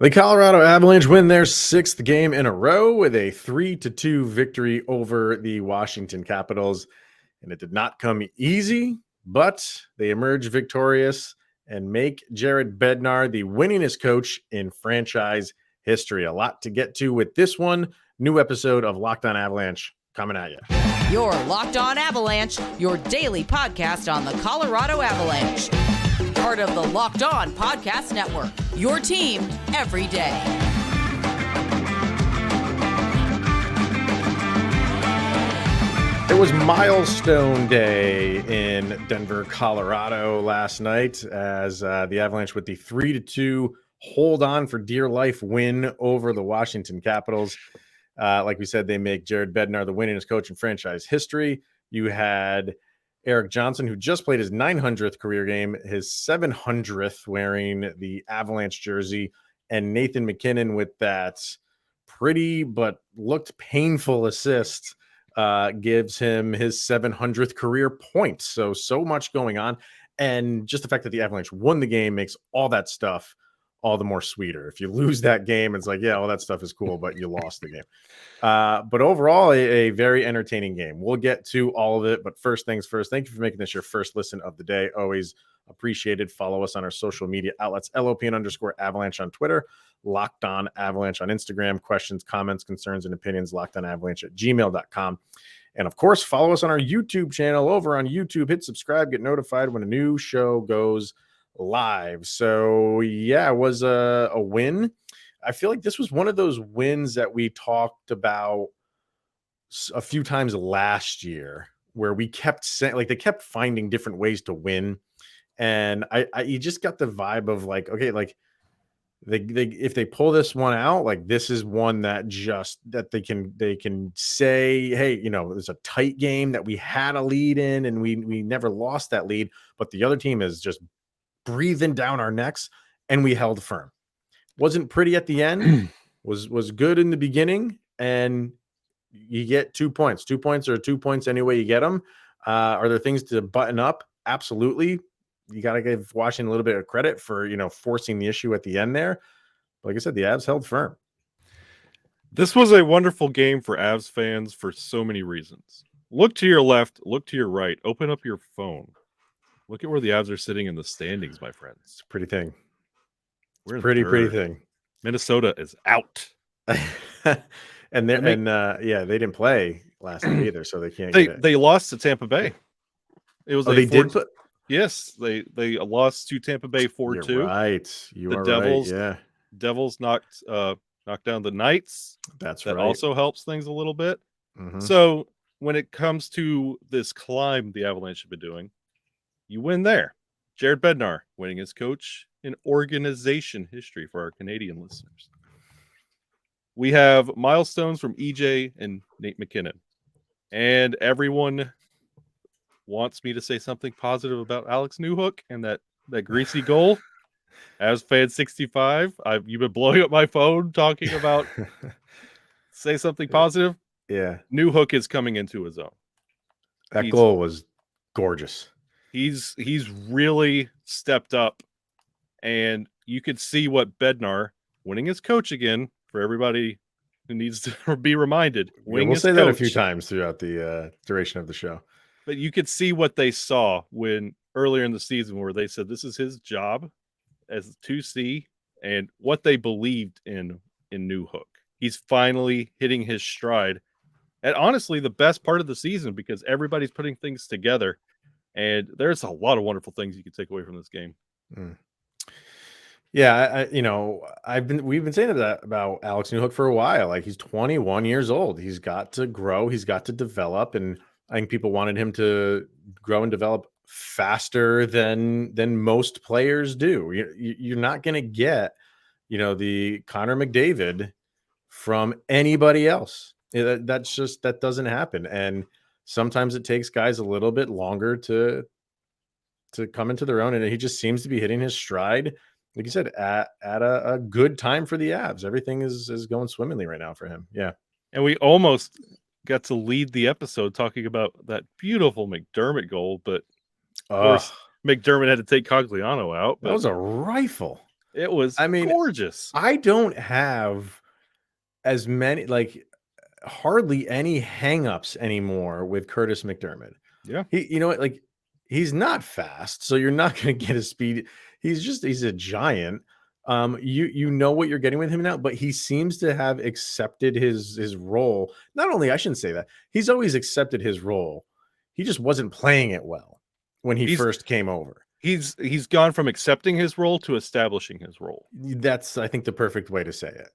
The Colorado Avalanche win their sixth game in a row with a 3-2 victory over the Washington Capitals. And it did not come easy, but they emerge victorious and make Jared Bednar the winningest coach in franchise history. A lot to get to with this one. New episode of Locked On Avalanche coming at you. You're Locked On Avalanche, your daily podcast on the Colorado Avalanche. Part of the Locked On Podcast Network, your team every day. It was Milestone Day in Denver, Colorado last night as the Avalanche with the 3-2 hold on for dear life win over the Washington Capitals. Like we said, they make Jared Bednar the winningest coach in franchise history. You had Erik Johnson, who just played his 900th career game, his 700th wearing the Avalanche jersey, and Nathan MacKinnon with that pretty but looked painful assist gives him his 700th career point. So much going on. And just the fact that the Avalanche won the game makes all that stuff all the more sweeter. If you lose that game, it's like, yeah, all that stuff is cool, but you lost the game. But overall, a very entertaining game. We'll get to all of it, but first things first, thank you for making this your first listen of the day. Always appreciated. Follow us on our social media outlets, LOPN_Avalanche on Twitter, Locked On Avalanche on Instagram. Questions, comments, concerns, and opinions, lockedonavalanche@gmail.com. And of course, follow us on our YouTube channel over on YouTube. Hit subscribe, get notified when a new show goes live. So yeah, it was a win. I feel like this was one of those wins that we talked about a few times last year where we kept saying, like, they kept finding different ways to win. And you just got the vibe of like, okay, like they if they pull this one out, like this is one that they can say, hey, it's a tight game that we had a lead in and we never lost that lead, but the other team is just breathing down our necks and we held firm. Wasn't pretty at the end, was good in the beginning, and you get 2 points. 2 points or 2 points anyway you get them. Are there things to button up? Absolutely. You got to give Washington a little bit of credit for, forcing the issue at the end there. Like I said, the Avs held firm. This was a wonderful game for Avs fans for so many reasons. Look to your left, look to your right, open up your phone. Look at where the Avs are sitting in the standings, my friends. It's a pretty thing. Pretty thing. Minnesota is out. and they didn't play last night either, so they can't. They lost to Tampa Bay. It was yes, they lost to Tampa Bay 4-2. You're right. The Devils, right. Yeah. Devils knocked down the Knights. That also helps things a little bit. Mm-hmm. So when it comes to this climb the Avalanche have been doing, you win there. Jared Bednar winning as coach in organization history for our Canadian listeners. We have milestones from EJ and Nate MacKinnon. And everyone wants me to say something positive about Alex Newhook and that greasy goal. As fan 65, you've been blowing up my phone talking about say something positive. Yeah. Newhook is coming into his own. That goal was gorgeous. He's really stepped up, and you could see what Bednar, winning as coach again, for everybody who needs to be reminded. We'll say that a few times throughout the duration of the show. But you could see what they saw when earlier in the season where they said this is his job as 2C and what they believed in Newhook. He's finally hitting his stride. And honestly, the best part of the season because everybody's putting things together. And there's a lot of wonderful things you can take away from this game. Yeah, we've been saying that about Alex Newhook for a while. Like, he's 21 years old. He's got to grow. He's got to develop. And I think people wanted him to grow and develop faster than most players do. You're not going to get, the Connor McDavid from anybody else. That doesn't happen. And sometimes it takes guys a little bit longer to come into their own, and he just seems to be hitting his stride, like you said, at a good time for the Avs. Everything is going swimmingly right now for him. Yeah. And we almost got to lead the episode talking about that beautiful McDermott goal, but of course McDermott had to take Cogliano out. That was a rifle. It was gorgeous. I don't have as many, like, hardly any hangups anymore with Curtis McDermott. Yeah. Like, he's not fast, so you're not going to get his speed. He's a giant. You know what you're getting with him now, but he seems to have accepted his role. Not only, I shouldn't say that, he's always accepted his role. He just wasn't playing it well when he first came over. He's gone from accepting his role to establishing his role. That's, I think, the perfect way to say it.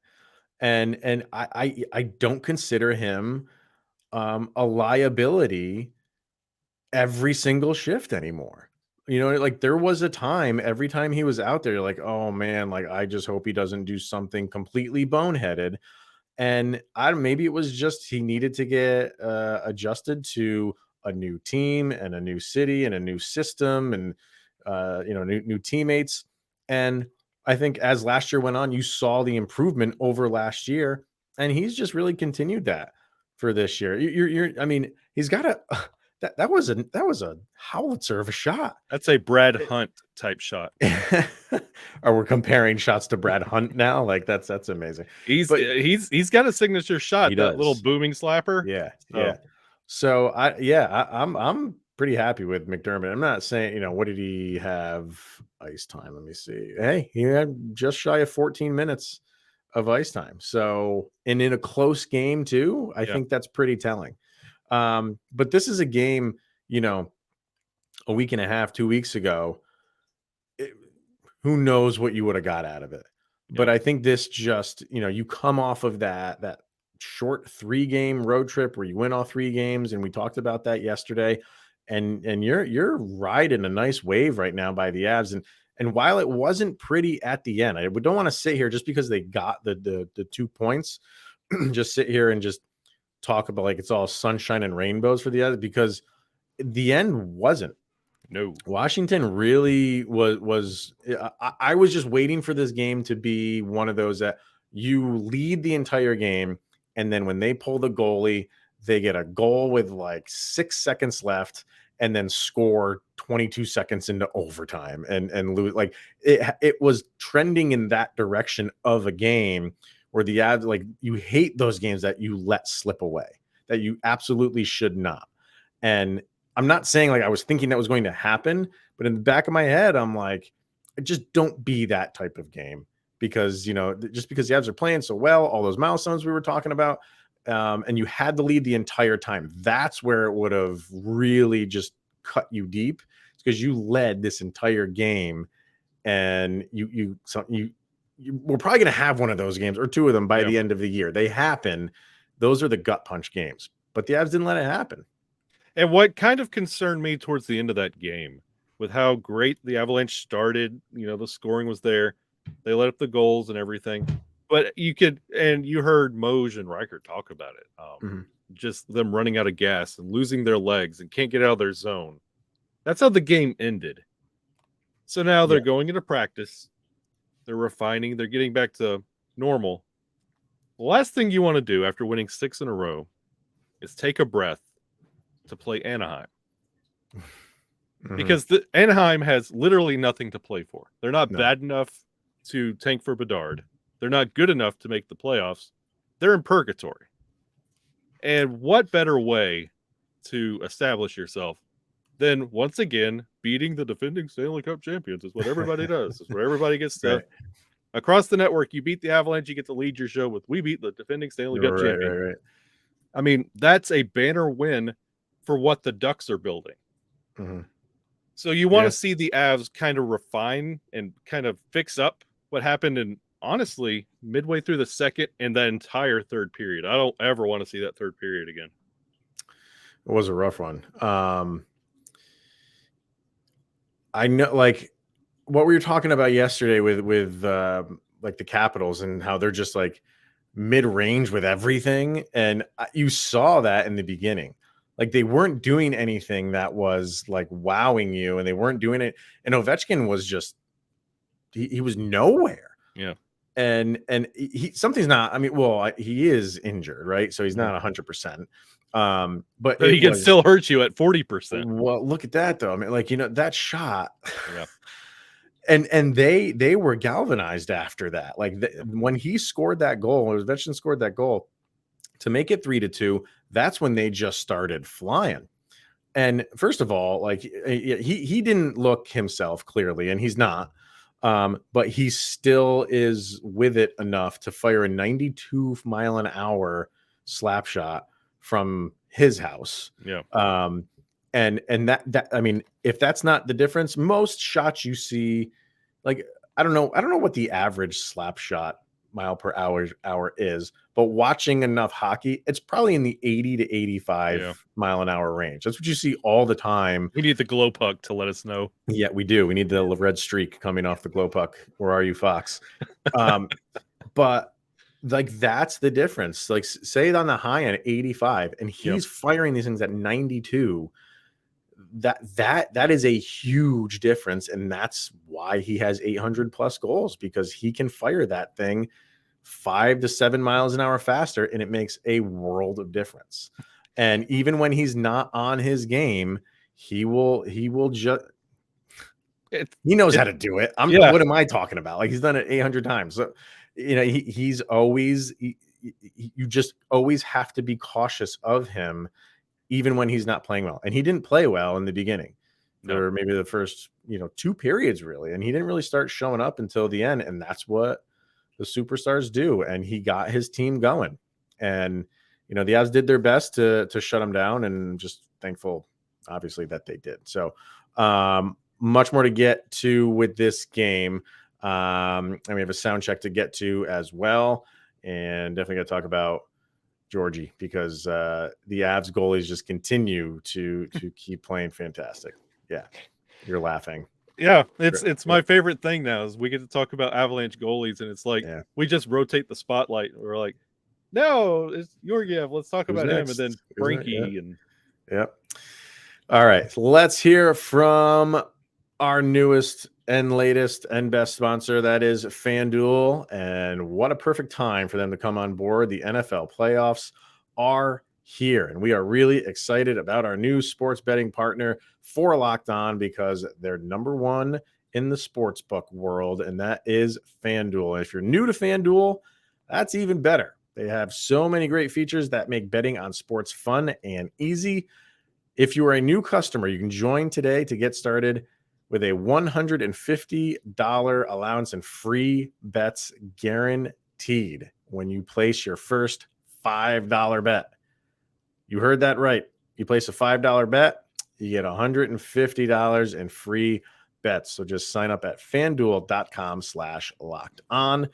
And I don't consider him a liability every single shift anymore. Like, there was a time every time he was out there, you're like, oh man, like, I just hope he doesn't do something completely boneheaded. And maybe it was just he needed to get adjusted to a new team and a new city and a new system and new teammates. And I think as last year went on, you saw the improvement over last year, and he's just really continued that for this year. He's got a that was a howitzer of a shot. That's a Brad Hunt type shot. Are we comparing shots to Brad Hunt now? Like, that's amazing. He's got a signature shot, that little booming slapper. Yeah. Yeah. So I'm pretty happy with McDermott. I'm not saying, what did he have ice time? Let me see. Hey, he had just shy of 14 minutes of ice time. So, and in a close game too, I think that's pretty telling. But this is a game, a week and a half, 2 weeks ago, who knows what you would have got out of it. But I think this just, you come off of that short 3-game road trip where you win all 3 games. And we talked about that yesterday. And you're riding a nice wave right now by the Avs. And while it wasn't pretty at the end, I don't want to sit here just because they got the 2 points, just sit here and just talk about like it's all sunshine and rainbows for the Avs, because the end wasn't. No, Washington really was. I was just waiting for this game to be one of those that you lead the entire game, and then when they pull the goalie, they get a goal with like 6 seconds left, and then score 22 seconds into overtime and lose. Like, it was trending in that direction of a game where the Avs, like, you hate those games that you let slip away, that you absolutely should not. And I'm not saying like I was thinking that was going to happen, but in the back of my head, I'm like, just don't be that type of game, because, just because the Avs are playing so well, all those milestones we were talking about, and you had the lead the entire time, that's where it would have really just cut you deep, because you led this entire game, and we're probably going to have one of those games or 2 of them by the end of the year. They happen. Those are the gut punch games, but the Avs didn't let it happen. And what kind of concerned me towards the end of that game, with how great the Avalanche started, the scoring was there. They let up the goals and everything. But you heard Moj and Reichert talk about it. Just them running out of gas and losing their legs and can't get out of their zone. That's how the game ended. So now they're going into practice. They're refining. They're getting back to normal. The last thing you want to do after winning 6 in a row is take a breath to play Anaheim. Because Anaheim has literally nothing to play for. They're not bad enough to tank for Bedard. They're not good enough to make the playoffs. They're in purgatory. And what better way to establish yourself than, once again, beating the defending Stanley Cup champions is what everybody does. It's where everybody gets to. Right. Across the network, you beat the Avalanche, you get to lead your show with "We beat the defending Stanley Cup champion." Right. I mean, that's a banner win for what the Ducks are building. So you want to see the Avs kind of refine and kind of fix up what happened in, honestly, midway through the second and the entire third period. I don't ever want to see that third period again. It was a rough one. I know, like, what we were talking about yesterday with like the Capitals and how they're just like mid-range with everything. And you saw that in the beginning. Like, they weren't doing anything that was like wowing you, and they weren't doing it. And Ovechkin was just, he was nowhere. Yeah. And something's not, I mean, well, he is injured, right? So he's not 100%. But he can still hurt you at 40%. Well, look at that though. I mean, like, that shot, And they were galvanized after that. Like when he scored that goal, when Ovechkin scored that goal to make it 3-2, that's when they just started flying. And first of all, like he didn't look himself clearly, and he's not. But he still is with it enough to fire a 92-mile-an-hour slap shot from his house. Yeah. And that I mean, if that's not the difference, most shots you see, like I don't know what the average slap shot mile per hour is, but watching enough hockey, it's probably in the 80 to 85 mile an hour range. That's what you see all the time. We need the glow puck to let us know. Yeah, we do. We need the red streak coming off the glow puck. Where are you, Fox? But like that's the difference. Like say it on the high end 85, and he's firing these things at 92. That is a huge difference, and that's why he has 800 plus goals, because he can fire that thing 5 to 7 miles an hour faster, and it makes a world of difference. And even when he's not on his game, he will just he knows how to do it. What am I talking about? Like he's done it 800 times. So he's always you just always have to be cautious of him, even when he's not playing well. And he didn't play well in the beginning, or maybe the first 2 periods really, and he didn't really start showing up until the end. And that's what the superstars do. And he got his team going, and the Avs did their best to shut him down, and just thankful obviously that they did. So much more to get to with this game, and we have a sound check to get to as well, and definitely got to talk about Georgie, because the Avs goalies just continue to keep playing fantastic. Yeah, you're laughing. Yeah, it's my favorite thing now is we get to talk about Avalanche goalies, and it's like we just rotate the spotlight. We're like, no, it's Georgiev. Let's talk about him, and then Frankie and All right, so let's hear from our newest and latest and best sponsor, that is FanDuel. And what a perfect time for them to come on board. The NFL playoffs are here, and we are really excited about our new sports betting partner for Locked On, because they're number one in the sportsbook world, and that is FanDuel. And if you're new to FanDuel, that's even better. They have so many great features that make betting on sports fun and easy. If you are a new customer, you can join today to get started with a $150 allowance and free bets guaranteed when you place your first $5 bet. You heard that right. You place a $5 bet, you get $150 in free bets. So just sign up at FanDuel.com/lockedon.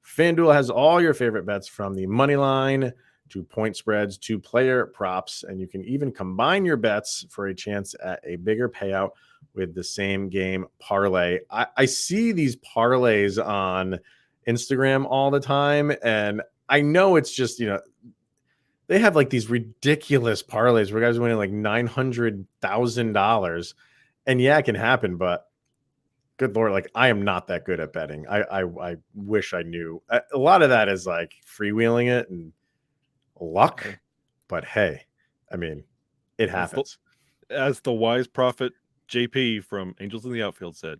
FanDuel has all your favorite bets, from the money line to point spreads to player props, and you can even combine your bets for a chance at a bigger payout with the same game parlay. I see these parlays on Instagram all the time, and I know it's just, they have like these ridiculous parlays where guys are winning like $900,000. And yeah, it can happen, but good Lord, like I am not that good at betting. I wish I knew. A lot of that is like freewheeling it and luck, but hey, I mean, it happens. As the wise prophet JP from Angels in the Outfield said,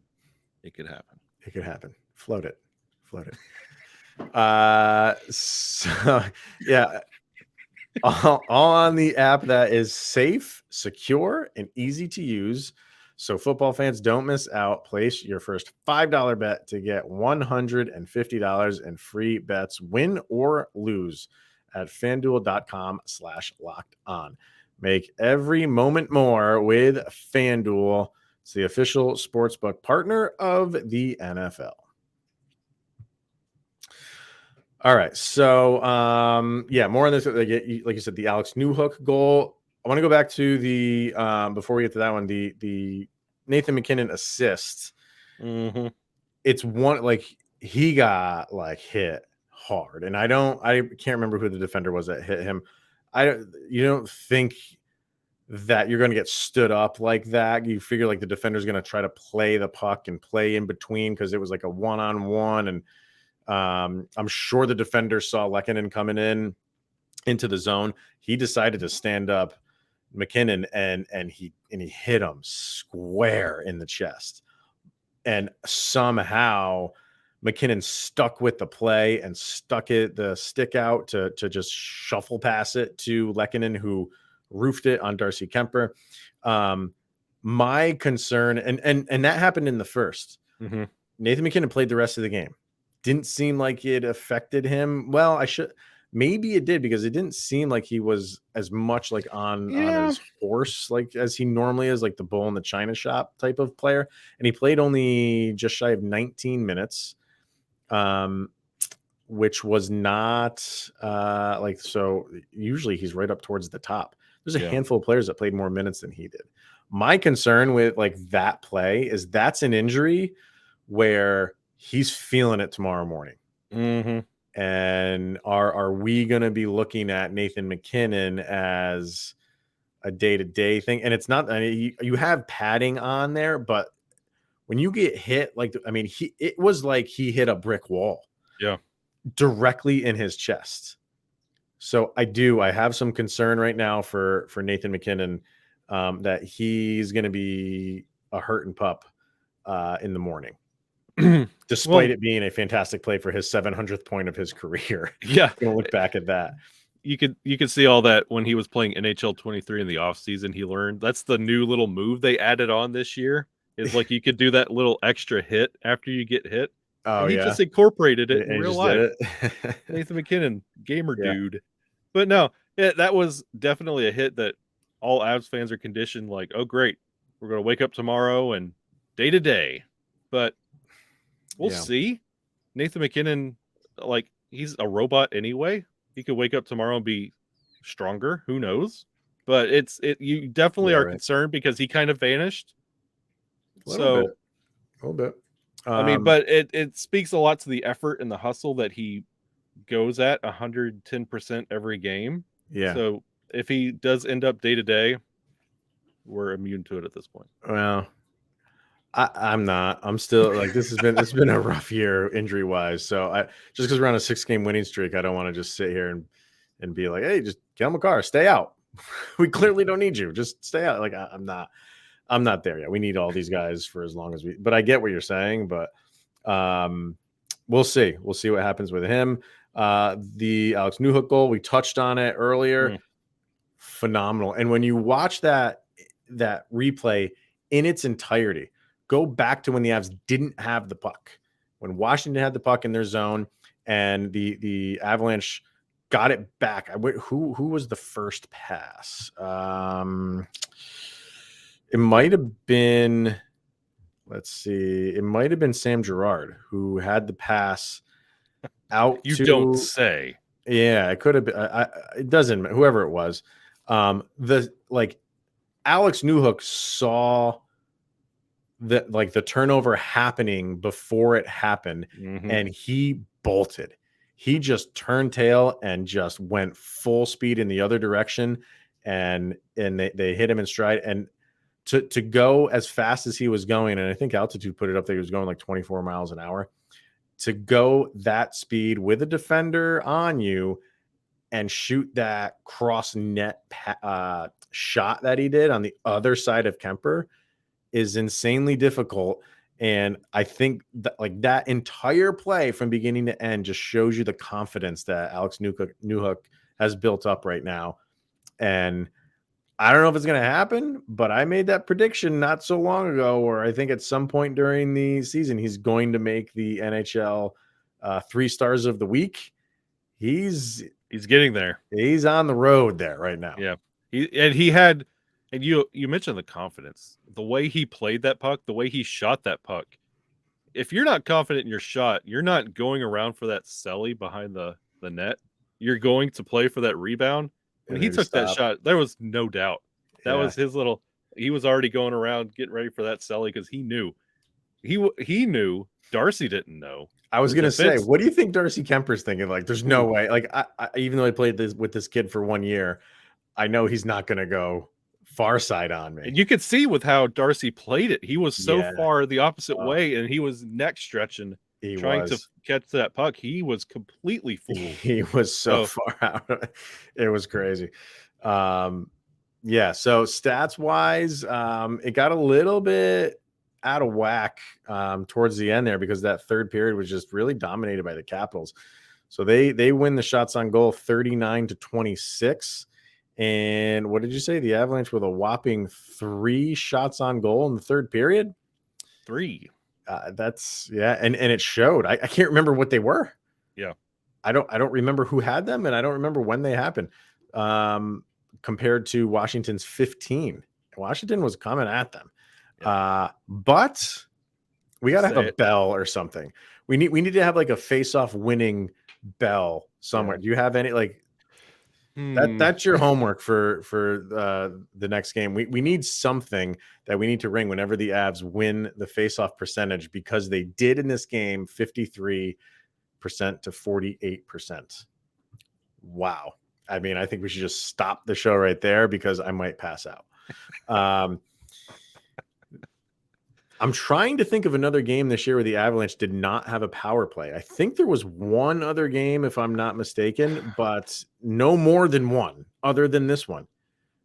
it could happen. It could happen. Float it. So yeah, all on the app that is safe, secure, and easy to use. So football fans, don't miss out. Place your first $5 bet to get $150 in free bets, win or lose, at FanDuel.com/lockedon. Make every moment more with FanDuel. It's the official sportsbook partner of the NFL. All right. So, more on this. Like you said, the Alex Newhook goal. I want to go back to the, before we get to that one, the Nathan MacKinnon assist. Mm-hmm. It's one, like he got like hit hard, and I can't remember who the defender was that hit him. You don't think that you're going to get stood up like that. You figure like the defender's going to try to play the puck and play in between, because it was like a one-on-one, and I'm sure the defender saw Lehkonen coming into the zone. He decided to stand up McKinnon, and he hit him square in the chest. and somehow McKinnon stuck with the play and stuck the stick out to just shuffle pass it to Lehkonen, who roofed it on Darcy Kemper. My concern, and that happened in the first. Mm-hmm. Nathan MacKinnon played the rest of the game. Didn't seem like it affected him. Well, maybe it did, because it didn't seem like he was as much like on his horse like as he normally is, like the bull in the china shop type of player. And he played only just shy of 19 minutes, which was not so usually he's right up towards the top. There's a handful of players that played more minutes than he did. My concern with like that play is that's an injury where he's feeling it tomorrow morning. Mm-hmm. And are we going to be looking at Nathan MacKinnon as a day-to-day thing? And it's not, I mean, you have padding on there, but when you get hit, it was like he hit a brick wall. Yeah. Directly in his chest. So I have some concern right now for Nathan MacKinnon, that he's going to be a hurting pup in the morning. Despite it being a fantastic play for his 700th point of his career. Yeah. Gonna look back at that. You could see all that when he was playing NHL 23 in the offseason. He learned that's the new little move they added on this year. Is like you could do that little extra hit after you get hit. Oh, and he just incorporated it in real life. Nathan MacKinnon, gamer dude. But no, that was definitely a hit that all Avs fans are conditioned like, oh great, we're gonna wake up tomorrow and day to day. But we'll see. Nathan MacKinnon, like, he's a robot anyway. He could wake up tomorrow and be stronger. Who knows? But you definitely are concerned because he kind of vanished. A little bit. I mean, but it speaks a lot to the effort and the hustle that he goes at 110% every game. Yeah. So if he does end up day to day, we're immune to it at this point. Well, I'm not. I'm still like it's been a rough year injury wise. So just because we're on a 6-game winning streak, I don't want to just sit here and be like, hey, just get on the car, stay out. We clearly don't need you. Just stay out. Like I'm not there yet. We need all these guys for as long as but I get what you're saying, but we'll see. We'll see what happens with him. The Alex Newhook goal, we touched on it earlier. Phenomenal. And when you watch that replay in its entirety, go back to when the Avs didn't have the puck, when Washington had the puck in their zone and the Avalanche got it back. Who was the first pass? It might have been, let's see, it might have been Sam Girard who had the pass out. You don't say. Yeah, it could have been. It doesn't matter. Whoever it was. Alex Newhook saw the turnover happening before it happened, and he bolted. He just turned tail and just went full speed in the other direction, and they hit him in stride. And to go as fast as he was going, and I think Altitude put it up there, he was going like 24 miles an hour. To go that speed with a defender on you and shoot that cross net shot that he did on the other side of Kemper is insanely difficult. And I think that like that entire play from beginning to end just shows you the confidence that Alex Newhook has built up right now. And I don't know if it's going to happen, but I made that prediction not so long ago where I think at some point during the season, he's going to make the NHL 3 stars of the week. He's getting there. He's on the road there right now. Yeah. You mentioned the confidence, the way he played that puck, the way he shot that puck. If you're not confident in your shot, you're not going around for that celly behind the net. You're going to play for that rebound. When he took that shot, there was no doubt. That was his little. He was already going around getting ready for that celly because he knew. He knew. Darcy didn't know. I was going to say, what do you think Darcy Kemper's thinking? Like, there's no way. Like, I even though I played with this kid for 1 year, I know he's not going to go far side on me. And you could see with how Darcy played it. He was so far the opposite way, and he was neck stretching. Trying to catch that puck. He was completely fooled. He was so far out. It was crazy. So stats wise, it got a little bit out of whack towards the end there because that third period was just really dominated by the Capitals. So they win the shots on goal 39-26. And what did you say? The Avalanche with a whopping 3 shots on goal in the third period? 3. That's and it showed. I can't remember what they were. Yeah. I don't remember who had them, and I don't remember when they happened. Compared to Washington's 15. Washington was coming at them. Yeah. But we got to have a bell or something. We need to have like a face-off winning bell somewhere. Yeah. Do you have any like that's your homework for the next game? We need something that we need to ring whenever the Avs win the face-off percentage, because they did in this game 53% to 48%. Wow. I mean, I think we should just stop the show right there because I might pass out. I'm trying to think of another game this year where the Avalanche did not have a power play. I think there was one other game, if I'm not mistaken, but no more than one other than this one.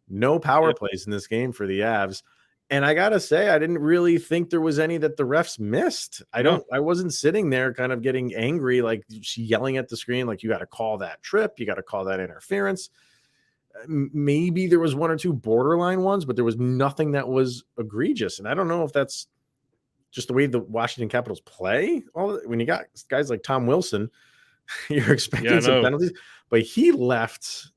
No power plays in this game for the Avs. And I got to say, I didn't really think there was any that the refs missed. I wasn't sitting there kind of getting angry, like yelling at the screen, like you got to call that trip. You got to call that interference. Maybe there was one or two borderline ones, but there was nothing that was egregious. And I don't know if that's just the way the Washington Capitals play. When you got guys like Tom Wilson, you're expecting some penalties, but he left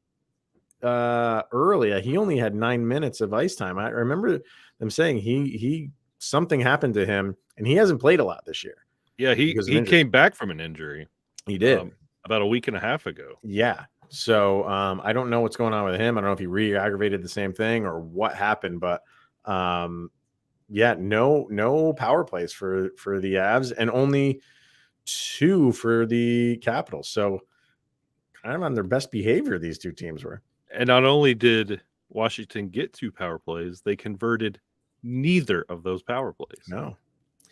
early. He only had 9 minutes of ice time. I remember them saying he something happened to him, and he hasn't played a lot this year. Yeah, he came back from an injury. He did about a week and a half ago. Yeah. So I don't know what's going on with him. I don't know if he re-aggravated the same thing or what happened, but no power plays for the Avs, and only 2 for the Capitals. So kind of on their best behavior, these two teams were. And not only did Washington get 2 power plays, they converted neither of those power plays. No.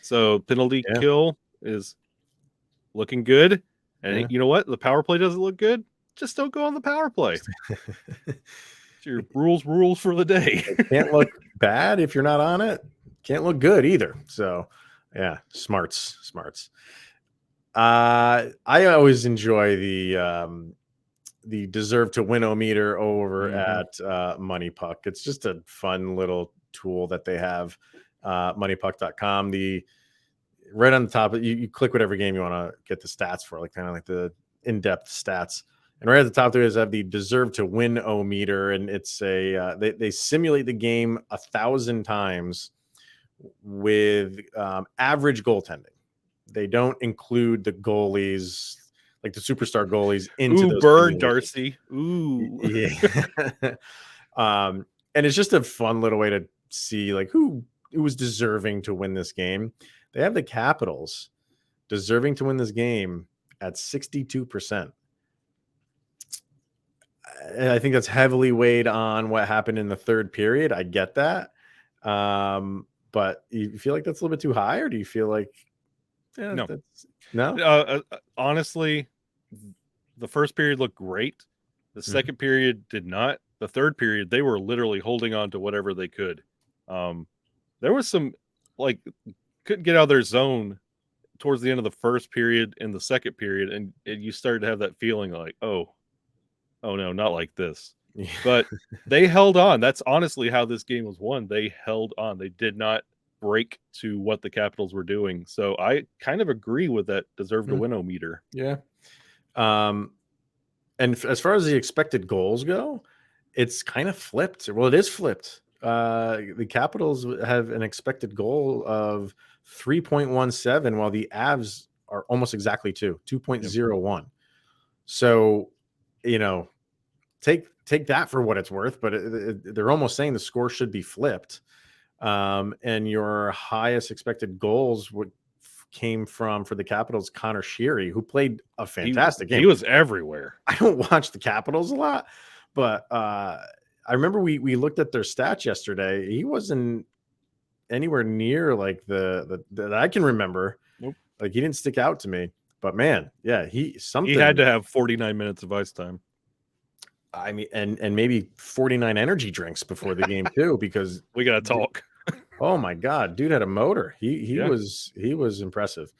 So penalty kill is looking good. And you know what? The power play doesn't look good. Just don't go on the power play. It's your rules for the day. It can't look bad if you're not on it. Can't look good either. So yeah, smarts. I always enjoy the deserve to win-o-meter over at Money Puck. It's just a fun little tool that they have. Moneypuck.com. Right on the top, you click whatever game you want to get the stats for, like kind of like the in-depth stats. And right at the top there is have the deserve to win-o-meter, and it's they simulate the game 1,000 times with average goaltending. They don't include the goalies, like the superstar goalies, into those. Burn Darcy. Ooh. Yeah. And it's just a fun little way to see like who was deserving to win this game. They have the Capitals deserving to win this game at 62%. And I think that's heavily weighed on what happened in the third period. I get that. But you feel like that's a little bit too high, or do you feel like no? Honestly, the first period looked great. The second period did not. The third period, they were literally holding on to whatever they could. There was some couldn't get out of their zone towards the end of the first period and the second period, and you started to have that feeling like, oh no, not like this. Yeah. But they held on. That's honestly how this game was won. They held on. They did not break to what the Capitals were doing. So I kind of agree with that deserve to win-o-meter. Yeah. And as far as the expected goals go, it's kind of flipped. Well, it is flipped. The Capitals have an expected goal of 3.17, while the Avs are almost exactly 2.01. So, take that for what it's worth, but they're almost saying the score should be flipped. And your highest expected goals came from, for the Capitals, Connor Sheary, who played a fantastic game. He was everywhere. I don't watch the Capitals a lot, but I remember we looked at their stats yesterday. He wasn't anywhere near like the that I can remember. Nope. Like he didn't stick out to me. But man, yeah, he had to have 49 minutes of ice time. I mean, and maybe 49 energy drinks before the game too, because we got to talk. Oh my God, dude had a motor. He Yeah. was impressive.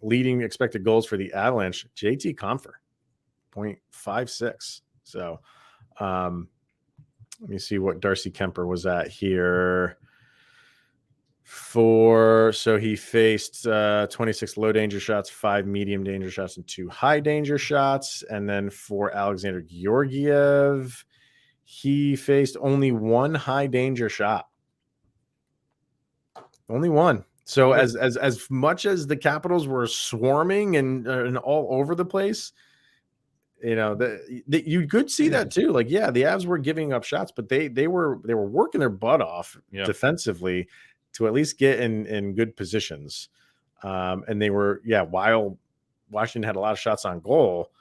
Leading expected goals for the Avalanche, JT Compher, 0.56. So let me see what Darcy Kemper was at here. So he faced 26 low danger shots, 5 medium danger shots, and 2 high danger shots. And then for Alexander Georgiev, he faced only 1 high danger shot. Only 1. So as much as the Capitals were swarming and all over the place, you know, you could see that too. Like, yeah, the Avs were giving up shots, but they were working their butt off defensively to at least get in good positions. And they were, while Washington had a lot of shots on goal,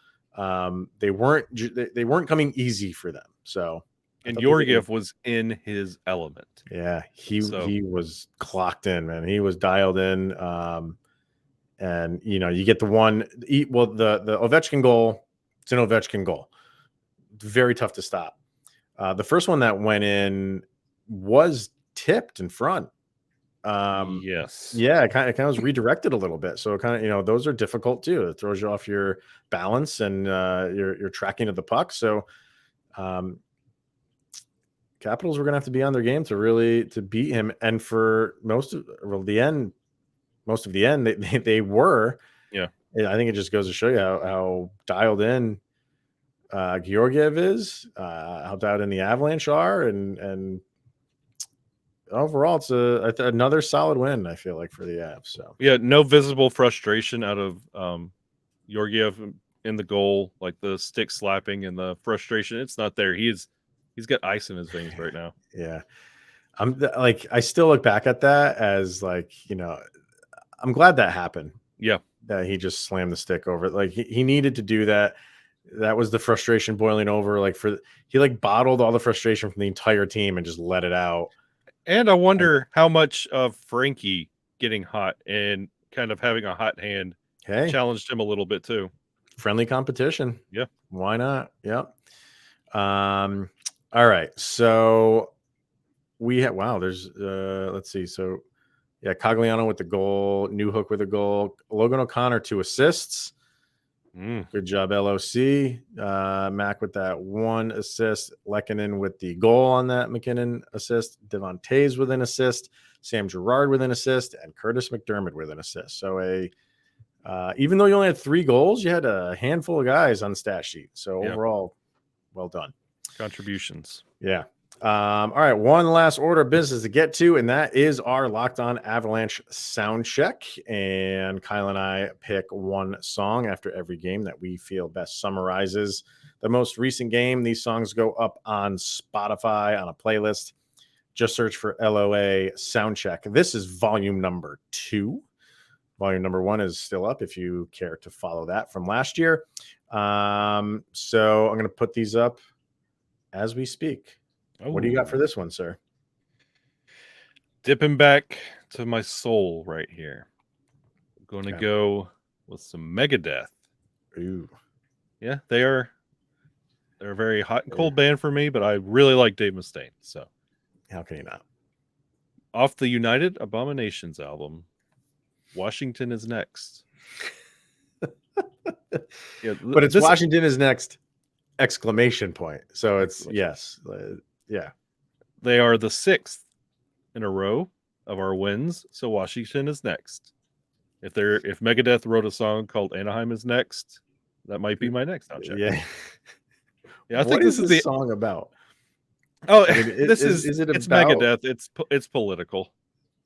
they weren't coming easy for them. So, and Georgiev was in his element. Yeah, he was clocked in, man. He was dialed in. And you know, you get the Ovechkin goal. It's an Ovechkin goal. Very tough to stop. The first one that went in was tipped in front. Yes. Yeah, it kind of was redirected a little bit. So it kind of, you know, those are difficult too. It throws you off your balance and your tracking of the puck. So Capitals were going to have to be on their game to beat him. And for most of the end, they were. Yeah. I think it just goes to show you how dialed in Georgiev is, how dialed in the Avalanche are, and overall, it's another solid win, I feel like, for the Avs. So yeah, no visible frustration out of Georgiev in the goal, like the stick slapping and the frustration. It's not there. He's got ice in his veins right now. Yeah, I still look back at that as like, you know, I'm glad that happened. Yeah, that he just slammed the stick over. Like he needed to do that. That was the frustration boiling over. He bottled all the frustration from the entire team and just let it out. And I wonder how much of Frankie getting hot and kind of having a hot hand challenged him a little bit too. Friendly competition. Yeah. Why not? Yep. All right. So we have, there's, let's see. So yeah, Cogliano with the goal, Newhook with a goal, Logan O'Connor 2 assists. Good job, LOC. Mac with that 1 assist. Lehkonen with the goal on that McKinnon assist. Devon Toews with an assist. Sam Girard with an assist. And Curtis McDermott with an assist. So even though you only had 3 goals, you had a handful of guys on the stat sheet. So overall, well done. Contributions. Yeah. All right, one last order of business to get to, and that is our Locked On Avalanche Sound Check. And Kyle and I pick one song after every game that we feel best summarizes the most recent game. These songs go up on Spotify on a playlist. Just search for LOA Sound Check. This is volume number 2. Volume number 1 is still up if you care to follow that from last year. So I'm going to put these up as we speak. Oh. What do you got for this one, sir? Dipping back to my soul right here. I'm going to go with some Megadeth. Ooh. Yeah, they're a very hot and cold band for me, but I really like Dave Mustaine. So how can you not? Off the United Abominations album, Washington is Next. Yeah, but it's Washington is Next! Exclamation point. So it's yes. Yeah. They are the 6th in a row of our wins. So Washington is next. If Megadeth wrote a song called Anaheim is Next, that might be my next sound check. Yeah. Yeah. I think this is the song about. Oh, I mean, it's Megadeth. It's political.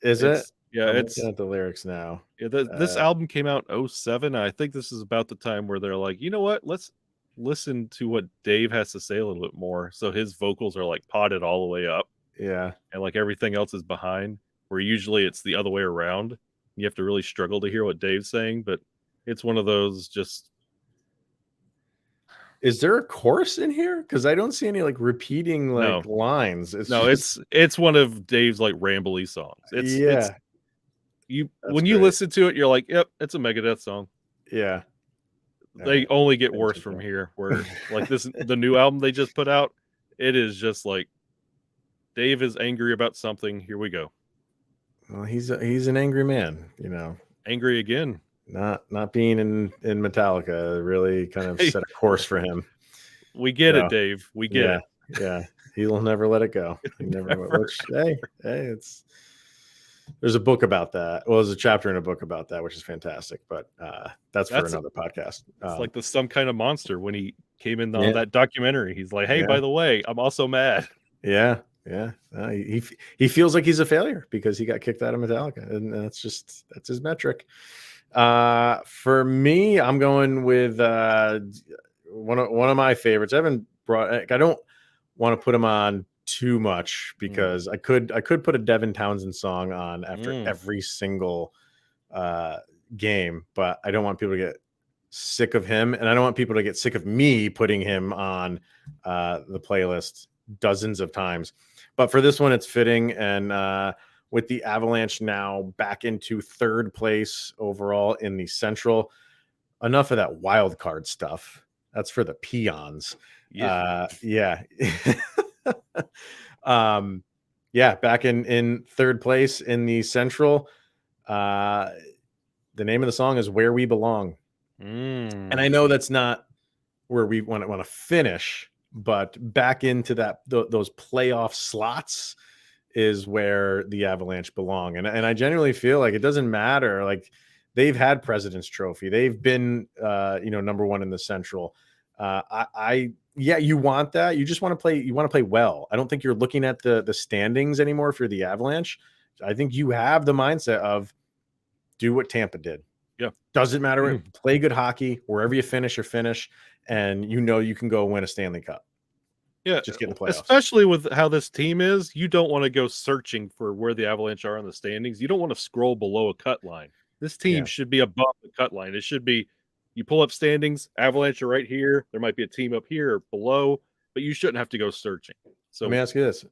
Is it? Yeah. I'm looking at the lyrics now. Yeah. This album came out in 2007. I think this is about the time where they're like, you know what? Let's listen to what Dave has to say a little bit more. So his vocals are like potted all the way up. Yeah. And like everything else is behind, where usually it's the other way around. You have to really struggle to hear what Dave's saying, but it's one of those just. Is there a chorus in here? Because I don't see any like repeating lines. It's one of Dave's like rambly songs. When you great. listen to it, you're like, yep, it's a Megadeth song. Yeah. They only get worse from here. Where like the new album they just put out, it is just like Dave is angry about something. Here we go. Well, he's an angry man, Angry again. Not being in Metallica really kind of set a course for him. We get it, Dave. We get it. Yeah. He will never let it go. He never. Which, hey, there's a book about that. Well, there's a chapter in a book about that, which is fantastic. But that's for another podcast. It's like Some Kind of Monster when he came in on that documentary. He's like, "Hey, by the way, I'm also mad." Yeah. He feels like he's a failure because he got kicked out of Metallica, and that's his metric. For me, I'm going with one of my favorites. I don't want to put him on too much because I could put a Devin Townsend song on after every single game, but I don't want people to get sick of him, and I don't want people to get sick of me putting him on the playlist dozens of times. But for this one, it's fitting, and with the Avalanche now back into third place overall in the Central, enough of that wild card stuff. That's for the peons. Yeah. Back in third place in the Central. The name of the song is Where We Belong. And I know that's not where we want to finish, but back into those playoff slots is where the Avalanche belong. And I genuinely feel like it doesn't matter. Like, they've had President's Trophy. They've been, number one in the Central. You want that. You just want to play. You want to play well. I don't think you're looking at the standings anymore if you're the Avalanche. I think you have the mindset of do what Tampa did. Yeah. Doesn't matter. Play good hockey. Wherever you finish, and you can go win a Stanley Cup. Yeah. Just get in the playoffs. Especially with how this team is, you don't want to go searching for where the Avalanche are in the standings. You don't want to scroll below a cut line. This team should be above the cut line. It should be, you pull up standings, Avalanche are right here. There might be a team up here or below, but you shouldn't have to go searching. So let me ask you this.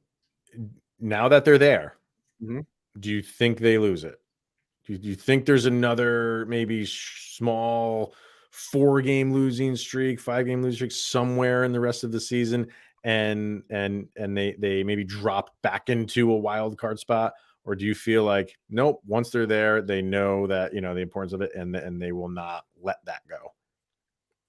Now that they're there, do you think they lose it? Do you think there's another maybe small 4-game losing streak, 5-game losing streak somewhere in the rest of the season, and they maybe drop back into a wild card spot? Or do you feel like, nope, once they're there, they know that, the importance of it, and they will not let that go?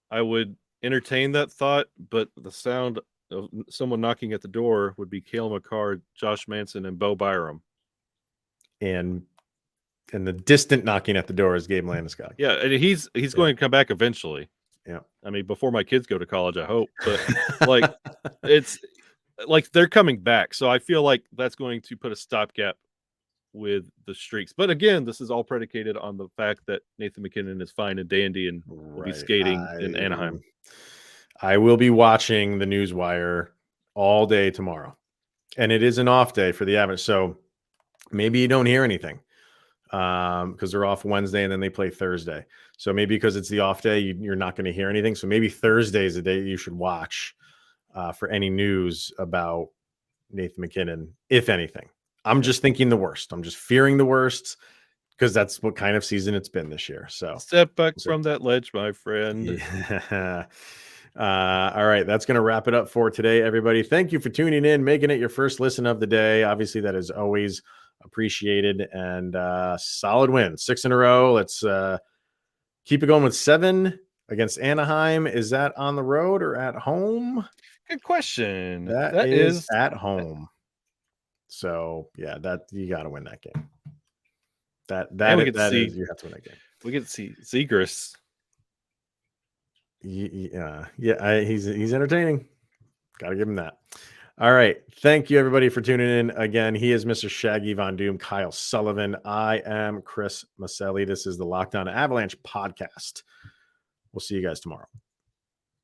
I would entertain that thought, but the sound of someone knocking at the door would be Cale Makar, Josh Manson, and Bo Byram. And the distant knocking at the door is Gabe Landeskog. Yeah, and he's going to come back eventually. Yeah. I mean, before my kids go to college, I hope. But it's like they're coming back. So I feel like that's going to put a stopgap with the streaks. But again, this is all predicated on the fact that Nathan MacKinnon is fine and dandy and will be skating in Anaheim. I will be watching the Newswire all day tomorrow, and it is an off day for the Avalanche. So maybe you don't hear anything because they're off Wednesday and then they play Thursday. So maybe because it's the off day, you're not going to hear anything. So maybe Thursday is the day you should watch for any news about Nathan MacKinnon, if anything. I'm just thinking the worst. I'm just fearing the worst because that's what kind of season it's been this year. So step back from that ledge, my friend. Yeah. All right. That's going to wrap it up for today, everybody. Thank you for tuning in, making it your first listen of the day. Obviously, that is always appreciated, and solid win. 6 in a row. Let's keep it going with 7 against Anaheim. Is that on the road or at home? Good question. That is at home. So yeah, that you got to win that game. You have to win that game. We get to see Zegras. He's entertaining. Got to give him that. All right. Thank you, everybody, for tuning in. Again, he is Mr. Shaggy Von Doom, Kyle Sullivan. I am Chris Maselli. This is the Locked On Avalanche podcast. We'll see you guys tomorrow.